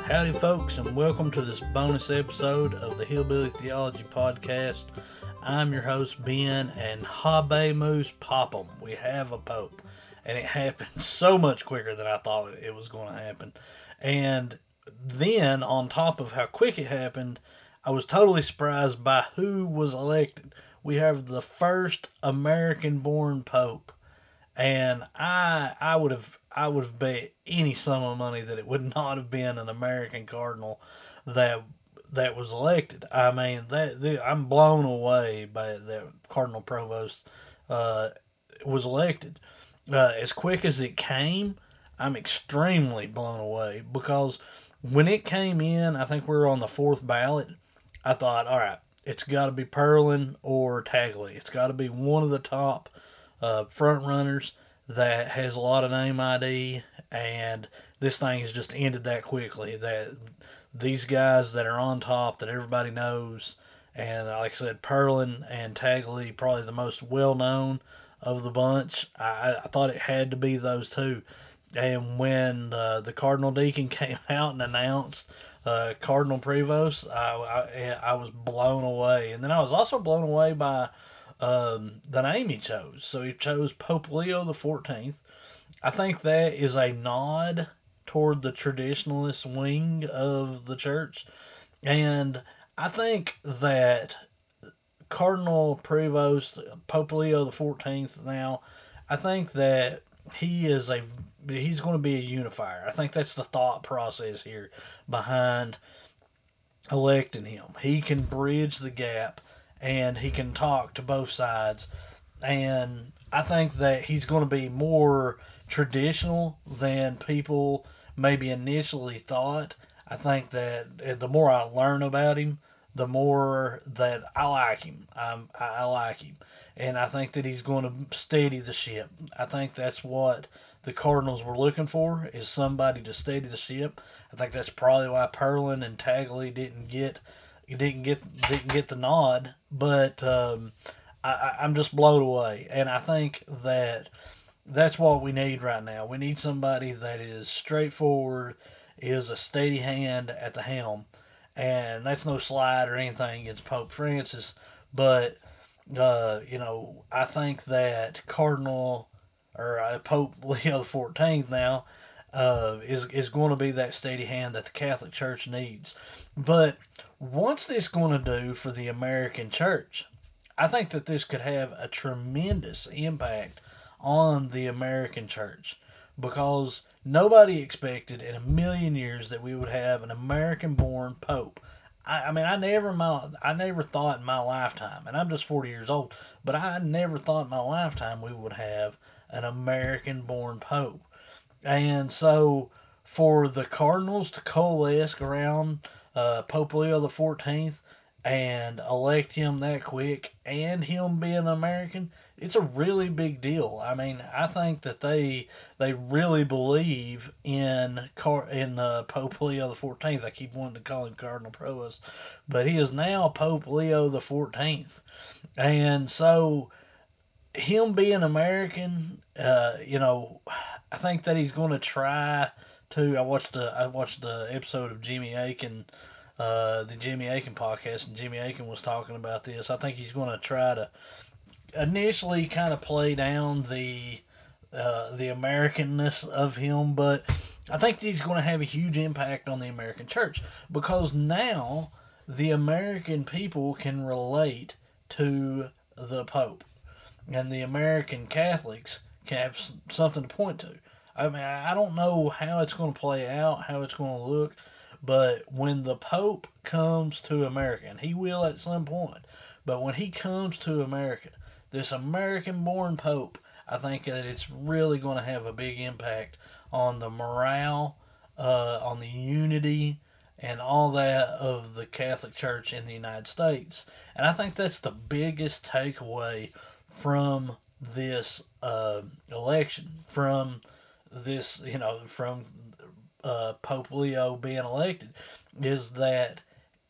Howdy, folks, and welcome to this bonus episode of the Hillbilly Theology Podcast. I'm your host, Ben, and Habemus Papam. We have a Pope, and it happened so much quicker than I thought it was going to happen. And then, on top of how quick it happened, I was totally surprised by who was elected. We have the first American-born Pope. And I would have bet any sum of money that it would not have been an American cardinal that was elected. I mean, I'm blown away by that Cardinal Provost was elected. As quick as it came, I'm extremely blown away because when it came in, I think we were on the fourth ballot. I thought, all right, it's got to be Perlin or Tagley. It's got to be one of the top front runners that has a lot of name ID, and this thing has just ended that quickly. That these guys that are on top that everybody knows, and like I said, Perlin and Tagley, probably the most well known of the bunch. I thought it had to be those two. And when the Cardinal Deacon came out and announced Cardinal Prevost, I was blown away. And then I was also blown away by the name he chose. So he chose Pope Leo XIV. I think that is a nod toward the traditionalist wing of the church. And I think that Cardinal Prevost, Pope Leo XIV now, I think that he's going to be a unifier. I think that's the thought process here behind electing him. He can bridge the gap and he can talk to both sides. And I think that he's going to be more traditional than people maybe initially thought. I think that the more I learn about him, the more that I like him. I like him. And I think that he's going to steady the ship. I think that's what the Cardinals were looking for, is somebody to steady the ship. I think that's probably why Perlin and Tagley didn't get the nod. But I'm just blown away, and I think that that's what we need right now. We need somebody that is straightforward, is a steady hand at the helm, and that's no slide or anything against Pope Francis, but I think that Cardinal or Pope Leo XIV now is going to be that steady hand that the Catholic Church needs. But what's this going to do for the American Church? I think that this could have a tremendous impact on the American church because nobody expected in a million years that we would have an American-born pope. I mean, I never thought in my lifetime, and I'm just 40 years old, but I never thought in my lifetime we would have an American-born pope. And so, for the Cardinals to coalesce around Pope Leo XIV and elect him that quick, and him being American, it's a really big deal. I mean, I think that they really believe in Pope Leo XIV. I keep wanting to call him Cardinal Provost, but he is now Pope Leo XIV, and so him being American, I think that he's going to try to. I watched the episode of the Jimmy Akin podcast, and Jimmy Akin was talking about this. I think he's going to try to initially kind of play down the Americanness of him, but I think he's going to have a huge impact on the American church because now the American people can relate to the Pope, and the American Catholics can have something to point to. I mean, I don't know how it's going to play out, how it's going to look, but when the Pope comes to America, and he will at some point, but when he comes to America, this American born Pope, I think that it's really going to have a big impact on the morale, on the unity, and all that of the Catholic Church in the United States. And I think that's the biggest takeaway from this election, from this, from Pope Leo being elected, is that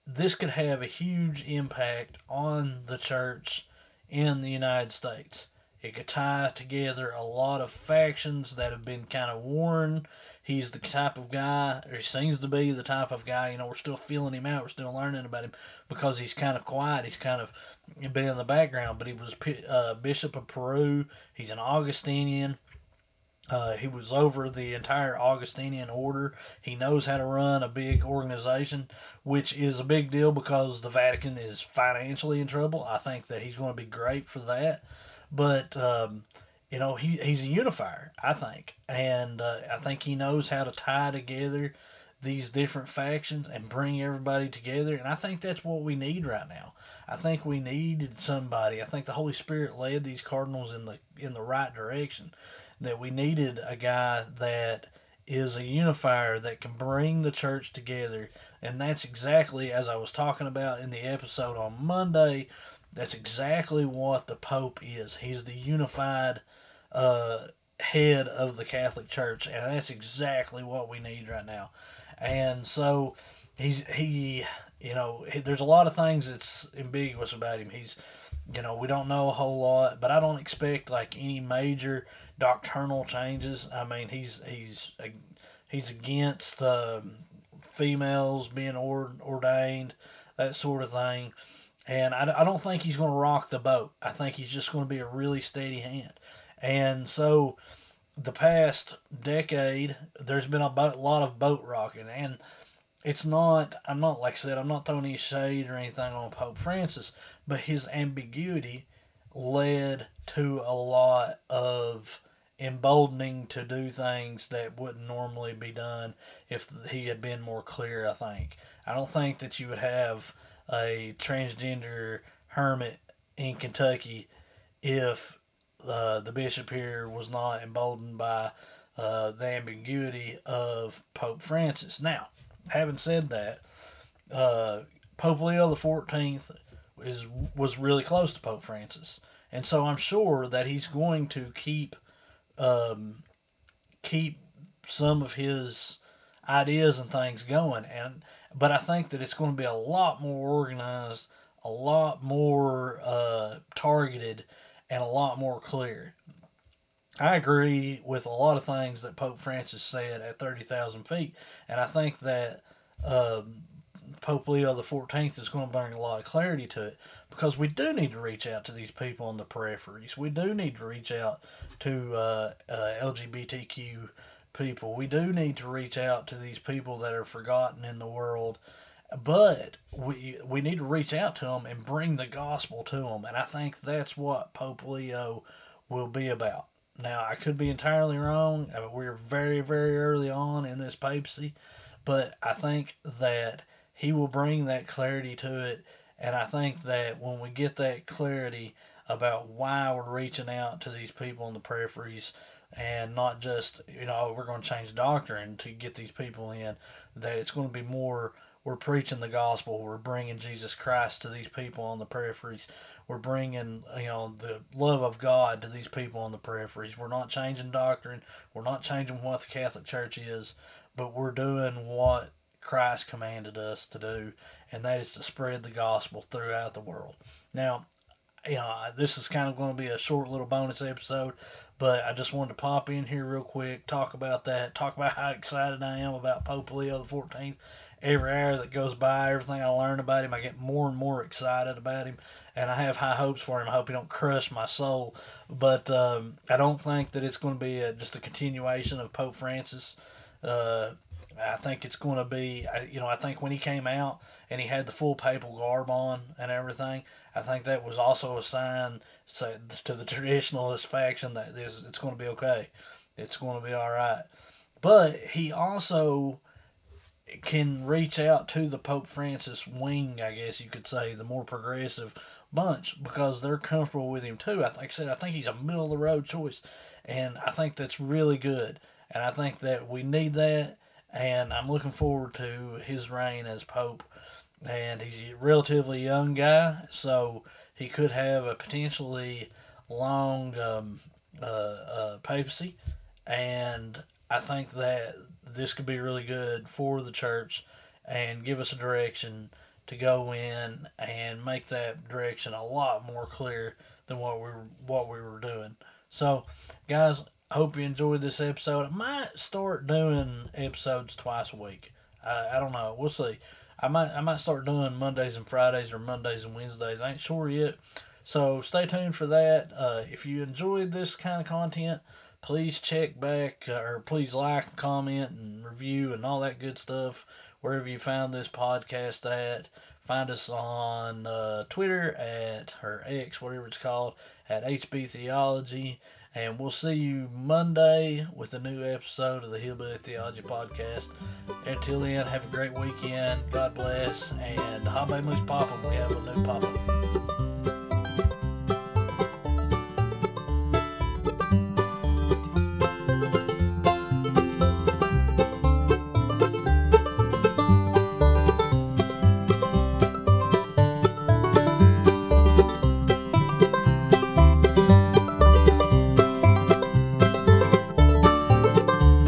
this could have a huge impact on the church in the United States. It could tie together a lot of factions that have been kind of warring he's the type of guy, or he seems to be the type of guy. We're still feeling him out. We're still learning about him because he's kind of quiet. He's kind of been in the background, but he was Bishop of Peru. He's an Augustinian. He was over the entire Augustinian order. He knows how to run a big organization, which is a big deal because the Vatican is financially in trouble. I think that he's going to be great for that. But he's a unifier, I think, and I think he knows how to tie together these different factions and bring everybody together. And I think that's what we need right now. I think we needed somebody. I think the Holy Spirit led these cardinals in the right direction. That we needed a guy that is a unifier that can bring the church together. And that's exactly, as I was talking about in the episode on Monday, that's exactly what the Pope is. He's the unified uh, head of the Catholic Church, and that's exactly what we need right now. And so there's a lot of things that's ambiguous about him. We don't know a whole lot, but I don't expect like any major doctrinal changes. I mean, he's against females being ordained, that sort of thing. And I don't think he's going to rock the boat. I think he's just going to be a really steady hand. And so the past decade, there's been lot of boat rocking. And I'm not, like I said, I'm not throwing any shade or anything on Pope Francis, but his ambiguity led to a lot of emboldening to do things that wouldn't normally be done if he had been more clear, I think. I don't think that you would have a transgender hermit in Kentucky if the bishop here was not emboldened by the ambiguity of Pope Francis. Now, having said that, uh, Pope Leo XIV was really close to Pope Francis, and so I'm sure that he's going to um, keep some of his ideas and things going. But I think that it's going to be a lot more organized, a lot more targeted, and a lot more clear. I agree with a lot of things that Pope Francis said at 30,000 feet, and I think that um, Pope Leo XIV is going to bring a lot of clarity to it because we do need to reach out to these people in the peripheries. We do need to reach out to LGBTQ people. We do need to reach out to these people that are forgotten in the world. But we need to reach out to them and bring the gospel to them, and I think that's what Pope Leo will be about. Now, I could be entirely wrong. We're very, very early on in this papacy, but I think that he will bring that clarity to it. And I think that when we get that clarity about why we're reaching out to these people in the peripheries and not just, we're going to change doctrine to get these people in, that it's going to be more we're preaching the gospel. We're bringing Jesus Christ to these people on the peripheries. We're bringing, the love of God to these people on the peripheries. We're not changing doctrine. We're not changing what the Catholic Church is, but we're doing what Christ commanded us to do, and that is to spread the gospel throughout the world. Now, this is kind of going to be a short little bonus episode, but I just wanted to pop in here real quick, talk about that, talk about how excited I am about Pope Leo XIV. Every hour that goes by, everything I learn about him, I get more and more excited about him, and I have high hopes for him. I hope he don't crush my soul, but I don't think that it's going to be just a continuation of Pope Francis. Uh, I think it's going to be, I think when he came out and he had the full papal garb on and everything, I think that was also a sign to the traditionalist faction that it's going to be okay. It's going to be all right. But he also can reach out to the Pope Francis wing, I guess you could say, the more progressive bunch, because they're comfortable with him too. Like I said, I think he's a middle of the road choice, and I think that's really good. And I think that we need that, and I'm looking forward to his reign as Pope. And he's a relatively young guy, so he could have a potentially long papacy, and I think that this could be really good for the church and give us a direction to go in and make that direction a lot more clear than what we were doing. So, guys, I hope you enjoyed this episode. I might start doing episodes twice a week. I don't know. We'll see. I might start doing Mondays and Fridays or Mondays and Wednesdays. I ain't sure yet. So stay tuned for that. If you enjoyed this kind of content, please check back or please like, comment, and review and all that good stuff wherever you found this podcast at. Find us on Twitter at or X, whatever it's called, at HB Theology. And we'll see you Monday with a new episode of the Hillbilly Theology Podcast. Until then, have a great weekend. God bless. And Habemus Papam. We have a new Papa.